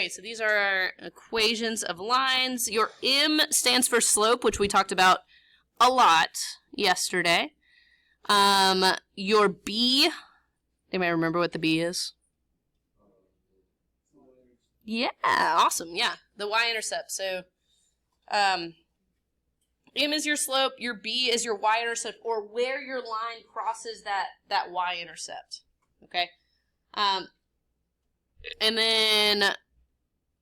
Okay, so these are our equations of lines. Your M stands for slope, which we talked about a lot yesterday. Your B, anybody remember what the B is? Yeah, awesome, yeah, the y-intercept. So, M is your slope, your B is your y-intercept, or where your line crosses that y-intercept, okay? And then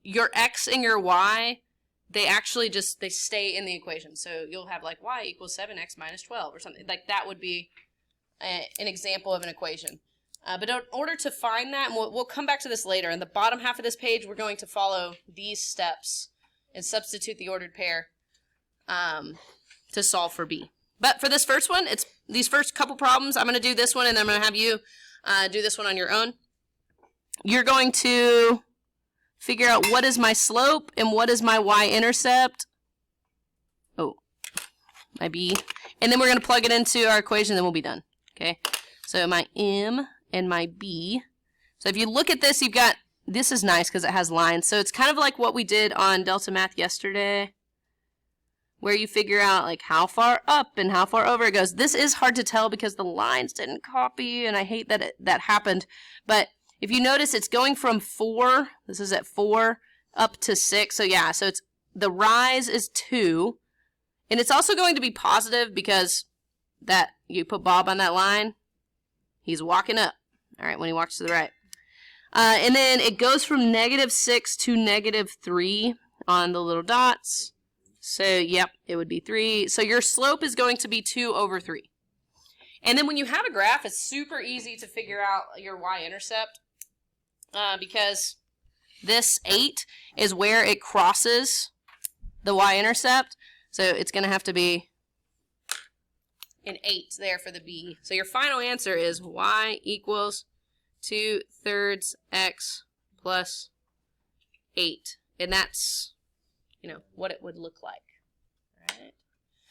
your x and your y, they actually they stay in the equation. So you'll have like y equals 7x minus 12 or something. Like that would be an example of an equation. But in order to find that, and we'll come back to this later, in the bottom half of this page, we're going to follow these steps and substitute the ordered pair to solve for B. But for this first one, it's these first couple problems. I'm going to do this one, and then I'm going to have you do this one on your own. You're going to figure out what is my slope and what is my y-intercept. Oh, my B. And then we're going to plug it into our equation, and then we'll be done. Okay, so my M and my B. So if you look at this, you've got, this is nice because it has lines. So it's kind of like what we did on Delta Math yesterday, where you figure out like how far up and how far over it goes. This is hard to tell because the lines didn't copy, and I hate that that happened. But if you notice, it's going from 4, this is at 4, up to 6. So yeah, so it's, the rise is 2. And it's also going to be positive because that, you put Bob on that line, he's walking up. All right, when he walks to the right. And then it goes from -6 to -3 on the little dots. So, yep, it would be 3. So your slope is going to be 2 over 3. And then when you have a graph, it's super easy to figure out your y-intercept because this 8 is where it crosses the y-intercept. So it's going to have to be an 8 there for the B. So your final answer is y equals 2/3 x plus 8. And that's, you know, what it would look like. All right.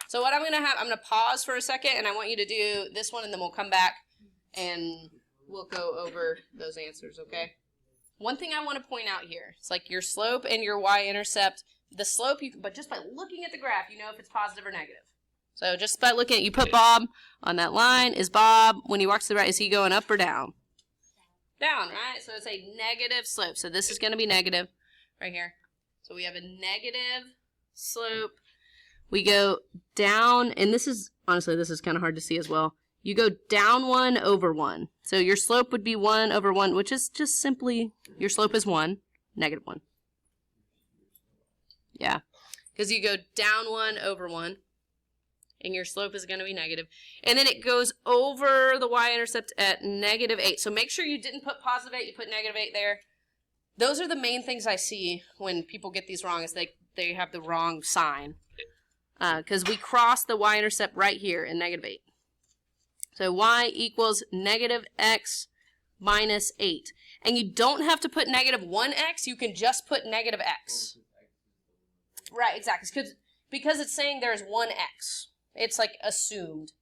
So what I'm going to pause for a second, and I want you to do this one, and then we'll come back and we'll go over those answers, okay? One thing I want to point out here, it's like your slope and your y-intercept. The slope, but just by looking at the graph, you know if it's positive or negative. So just by looking at, you put Bob on that line. Is Bob, when he walks to the right, is he going up or down? Down, right? So it's a negative slope. So this is going to be negative right here. So we have a negative slope. We go down, and this is, honestly, this is kind of hard to see as well. You go down 1 over 1. So your slope would be 1 over 1, which is just simply, your slope is 1, -1. Yeah, because you go down 1 over 1, and your slope is going to be negative. And then it goes over the y-intercept at -8. So make sure you didn't put positive 8, you put -8 there. Those are the main things I see when people get these wrong, is they have the wrong sign. Because we cross the y-intercept right here in -8. So y equals -x minus 8. And you don't have to put -1x, you can just put -x. Right, exactly. Because it's saying there's 1x. It's like assumed.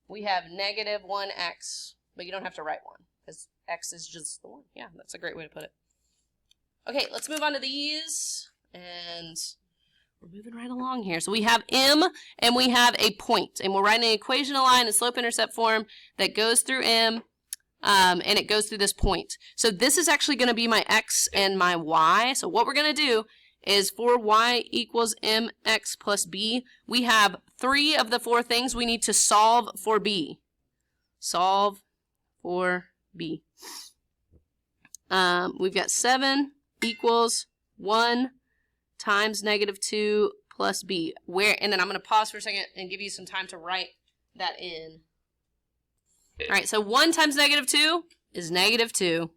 We have -1x, but you don't have to write 1, because x is just the 1. Yeah, that's a great way to put it. Okay, let's move on to these, and we're moving right along here. So we have M, and we have a point, and we're writing an equation of line in slope-intercept form that goes through M, and it goes through this point. So this is actually going to be my x and my y. So what we're going to do is for y equals mx plus b, we have 3 of the 4 things we need to solve for b. Solve for b. We've got 7 equals 1 times -2 plus b. And then I'm going to pause for a second and give you some time to write that in. All right, so 1 times -2 is -2.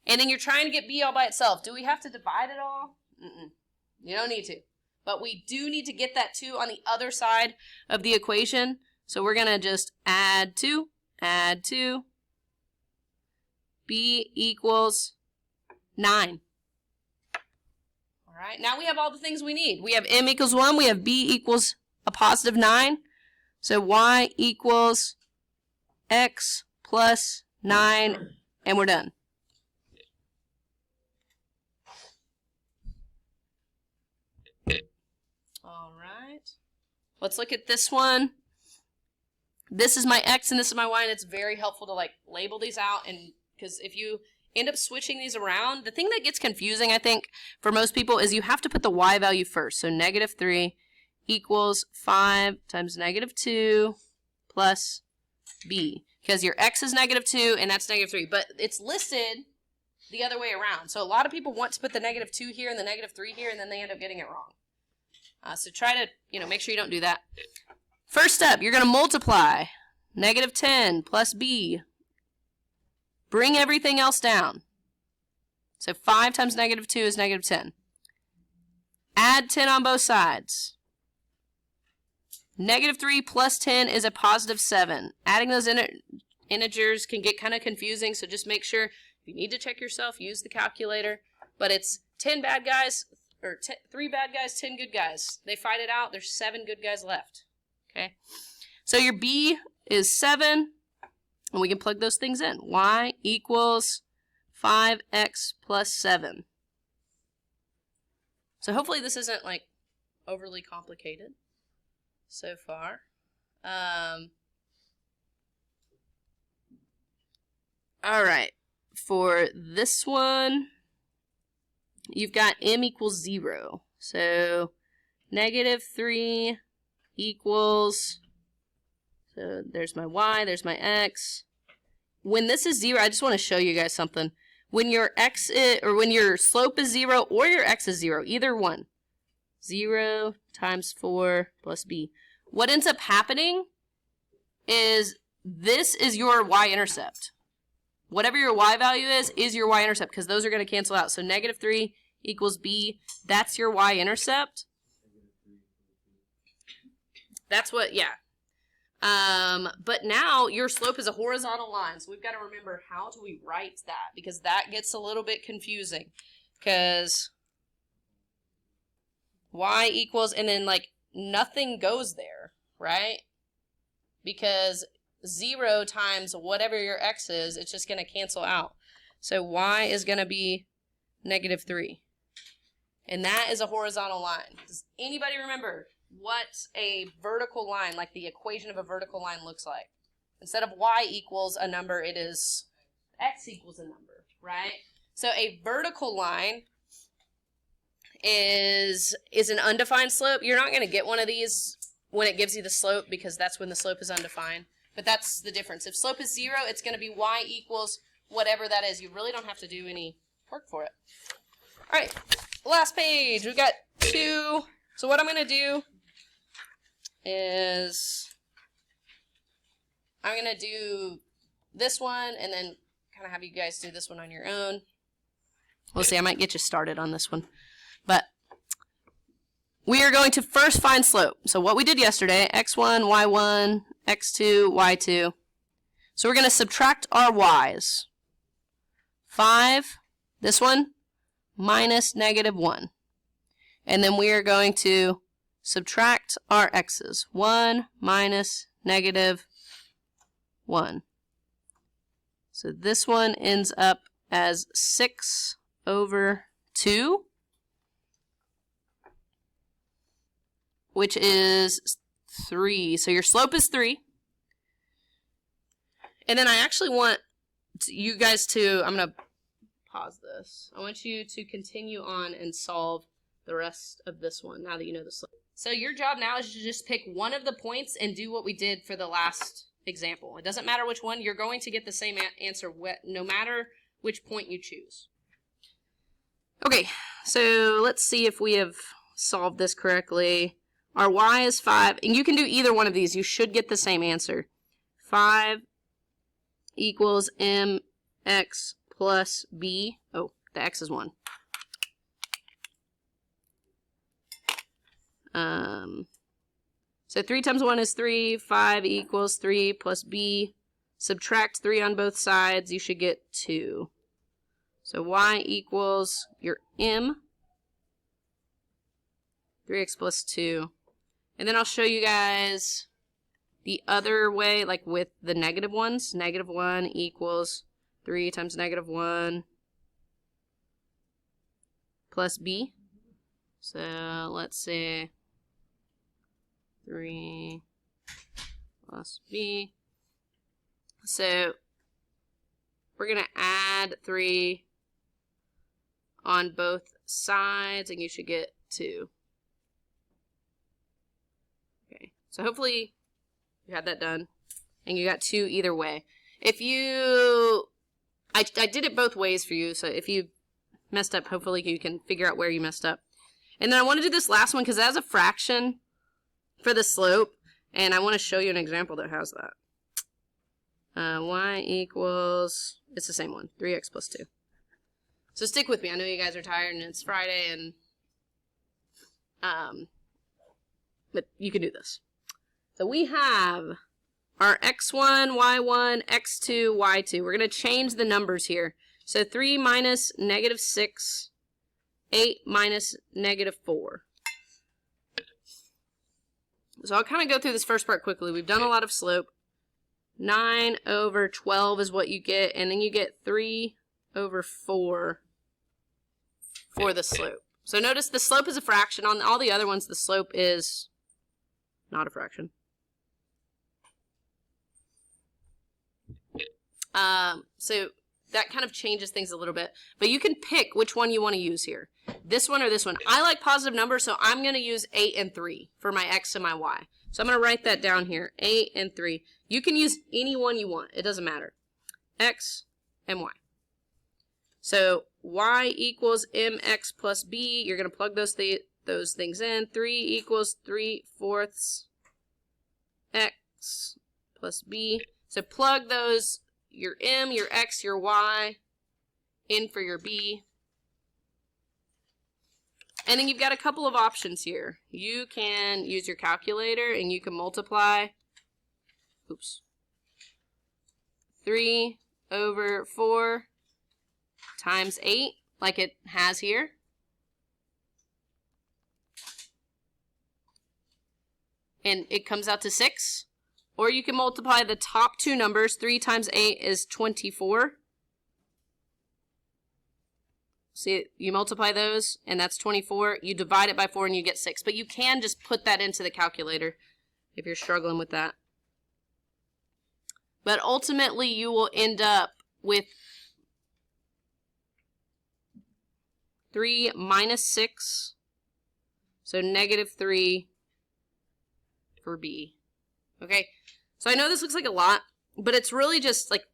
And then you're trying to get b all by itself. Do we have to divide it all? You don't need to. But we do need to get that 2 on the other side of the equation. So we're going to just add 2, add 2. B equals 9. All right, now we have all the things we need. We have m equals 1. We have b equals a positive 9. So y equals x plus 9, and we're done. right? Let's look at this one. This is my x and this is my y, and it's very helpful to like label these out, and because if you end up switching these around, the thing that gets confusing, I think, for most people is you have to put the y value first. So negative 3 equals 5 times negative 2 plus b, because your x is negative 2 and that's negative 3, but it's listed the other way around. So a lot of people want to put the negative 2 here and the negative 3 here, and then they end up getting it wrong. So try to, make sure you don't do that. First up, you're going to multiply negative 10 plus b. Bring everything else down. So 5 times negative 2 is negative 10. Add 10 on both sides. Negative 3 plus 10 is a positive 7. Adding those integers can get kind of confusing, so just make sure if you need to check yourself, use the calculator. But it's 10 bad guys, or 3 bad guys, 10 good guys. They fight it out. There's 7 good guys left. Okay, so your b is 7, and we can plug those things in. Y equals 5x plus 7. So hopefully this isn't like overly complicated so far. All right, for this one, you've got m equals 0. So negative 3 equals, so there's my y, there's my x. When this is 0, I just want to show you guys something. When your x is, or when your slope is 0 or your x is 0, either one, 0 times 4 plus b. What ends up happening is this is your y-intercept. Whatever your y value is your y-intercept, because those are going to cancel out. So negative 3 equals b, that's your y-intercept. That's what, yeah. But now your slope is a horizontal line, so we've got to remember how do we write that, because that gets a little bit confusing, because y equals, and then like nothing goes there, right? Because 0 times whatever your x is, it's just going to cancel out. So y is going to be negative 3. And that is a horizontal line. Does anybody remember what a vertical line, like the equation of a vertical line, looks like? Instead of y equals a number, it is x equals a number, right? So a vertical line is an undefined slope. You're not going to get one of these when it gives you the slope, because that's when the slope is undefined. But that's the difference. If slope is 0, it's going to be y equals whatever that is. You really don't have to do any work for it. All right, last page. We've got 2. So what I'm going to do is I'm going to do this one and then kind of have you guys do this one on your own. We'll see. I might get you started on this one. But we are going to first find slope. So what we did yesterday, x1, y1, x2, y2. So we're going to subtract our y's. 5, this one, minus negative 1. And then we are going to subtract our x's. 1 minus negative 1. So this one ends up as 6 over 2, which is 3. So your slope is 3. And then I actually want you guys to, I'm going to pause this. I want you to continue on and solve the rest of this one now that you know the slope. So your job now is to just pick one of the points and do what we did for the last example. It doesn't matter which one. You're going to get the same answer no matter which point you choose. Okay, so let's see if we have solved this correctly. Our y is 5, and you can do either one of these. You should get the same answer. 5 equals mx plus b. Oh, the x is 1. So 3 times 1 is 3. 5 equals 3 plus b. Subtract 3 on both sides. You should get 2. So y equals your m. 3x plus 2. And then I'll show you guys the other way, like with the negative ones. Negative 1 equals 3 times negative 1 plus b. So let's see. 3 plus b. So we're going to add 3 on both sides, and you should get 2. Okay, so hopefully you had that done, and you got 2 either way. If you, I did it both ways for you, so if you messed up, hopefully you can figure out where you messed up. And then I want to do this last one because it has a fraction for the slope, and I want to show you an example that has that. Y equals, it's the same one, 3x plus 2. So stick with me. I know you guys are tired and it's Friday, and but you can do this. So we have our x1, y1, x2, y2. We're going to change the numbers here. So 3 minus negative 6, 8 minus negative 4. So I'll kind of go through this first part quickly. We've done a lot of slope. 9 over 12 is what you get, and then you get 3 over 4 for the slope. So notice the slope is a fraction. On all the other ones, the slope is not a fraction. So that kind of changes things a little bit. But you can pick which one you want to use here. This one or this one. I like positive numbers, so I'm going to use 8 and 3 for my x and my y. So I'm going to write that down here. 8 and 3. You can use any one you want. It doesn't matter. X and y. So y equals mx plus b. You're going to plug those things in. 3 equals 3/4 x plus b. So plug those, your m, your x, your y, in for your b. And then you've got a couple of options here. You can use your calculator and you can multiply, 3 over 4 times 8, like it has here. And it comes out to 6. Or you can multiply the top two numbers. 3 times 8 is 24. See, you multiply those, and that's 24. You divide it by 4, and you get 6. But you can just put that into the calculator if you're struggling with that. But ultimately, you will end up with 3 minus 6, so negative 3 for B. Okay, so I know this looks like a lot, but it's really just like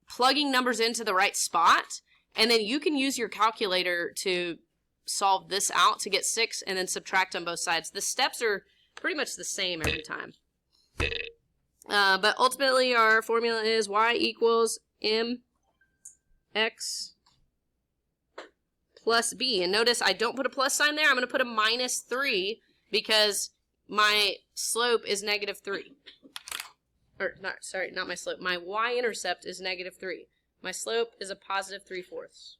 plugging numbers into the right spot, and then you can use your calculator to solve this out to get 6 and then subtract on both sides. The steps are pretty much the same every time. But ultimately our formula is y equals mx plus b. And notice I don't put a plus sign there. I'm going to put a minus 3 because my slope is negative 3. Or, not my slope. My y-intercept is negative 3. My slope is a positive 3/4.